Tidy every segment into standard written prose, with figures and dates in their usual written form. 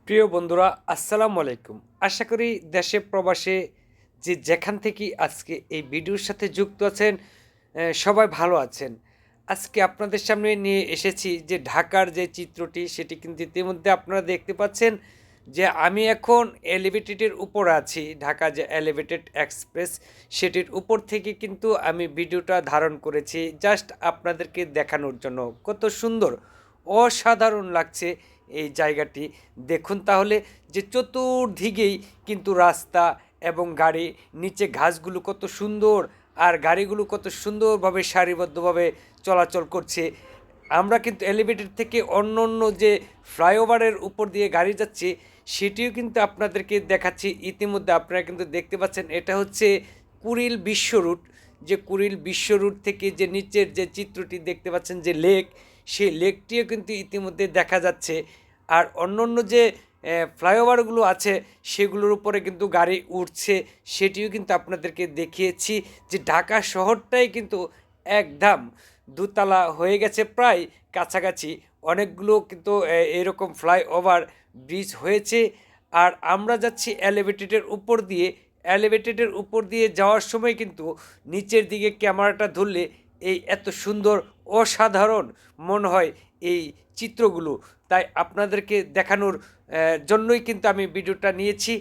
প্রিয় বন্ধুরা, আসসালামু আলাইকুম। আশা করি দেশে প্রবাসে যে যেখান থেকেই আজকে এই ভিডিওর সাথে যুক্ত আছেন, সবাই ভালো আছেন। আজকে আপনাদের সামনে নিয়ে এসেছি যে ঢাকার যে চিত্রটি সেটি কিন্তু ইতিমধ্যে আপনারা দেখতে পাচ্ছেন যে আমি এখন এলিভেটেডের উপর আছি। ঢাকা যে এলিভেটেড এক্সপ্রেস সেটির উপর থেকে কিন্তু আমি ভিডিওটা ধারণ করেছি জাস্ট আপনাদেরকে দেখানোর জন্য। কত সুন্দর, অসাধারণ লাগছে এই জায়গাটি। দেখুন তাহলে যে চতুর্দিকেই কিন্তু রাস্তা এবং গাড়ি, নিচে ঘাসগুলো কত সুন্দর আর গাড়িগুলো কত সুন্দরভাবে সারিবদ্ধভাবে চলাচল করছে। আমরা কিন্তু এলিভেটেড থেকে অন্য অন্য যে ফ্লাইওভারের উপর দিয়ে গাড়ি যাচ্ছে সেটিও কিন্তু আপনাদেরকে দেখাচ্ছি। ইতিমধ্যে আপনারা কিন্তু দেখতে পাচ্ছেন এটা হচ্ছে কুড়িল বিশ্ব রুট। যে কুড়িল বিশ্ব রুট থেকে যে নিচের যে চিত্রটি দেখতে পাচ্ছেন যে লেক, সেই লেকটিও কিন্তু ইতিমধ্যে দেখা যাচ্ছে। আর অন্য অন্য যে ফ্লাইওভারগুলো আছে সেগুলোর উপরে কিন্তু গাড়ি উঠছে, সেটিও কিন্তু আপনাদেরকে দেখিয়েছি যে ঢাকা শহরটাই কিন্তু একদম দোতলা হয়ে গেছে, প্রায় কাছাকাছি। অনেকগুলো কিন্তু এরকম ফ্লাইওভার ব্রিজ হয়েছে। আর আমরা যাচ্ছি এলিভেটেডের উপর দিয়ে। এলিভেটেডের উপর দিয়ে যাওয়ার সময় কিন্তু নিচের দিকে ক্যামেরাটা ধরলে এই এত সুন্দর, অসাধারণ মনে হয় এই চিত্রগুলো। তাই আপনাদেরকে দেখানোর জন্যই কিন্তু আমি ভিডিওটা নিয়েছি।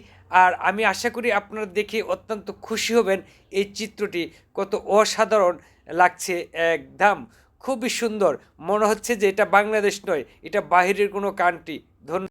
আর আমি আশা করি আপনারা দেখে অত্যন্ত খুশি হবেন। এই চিত্রটি কত অসাধারণ লাগছে, একদম খুবই সুন্দর। মনে হচ্ছে যে এটা বাংলাদেশ নয়, এটা বাহিরের কোনো কান্ট্রি। ধন্যবাদ।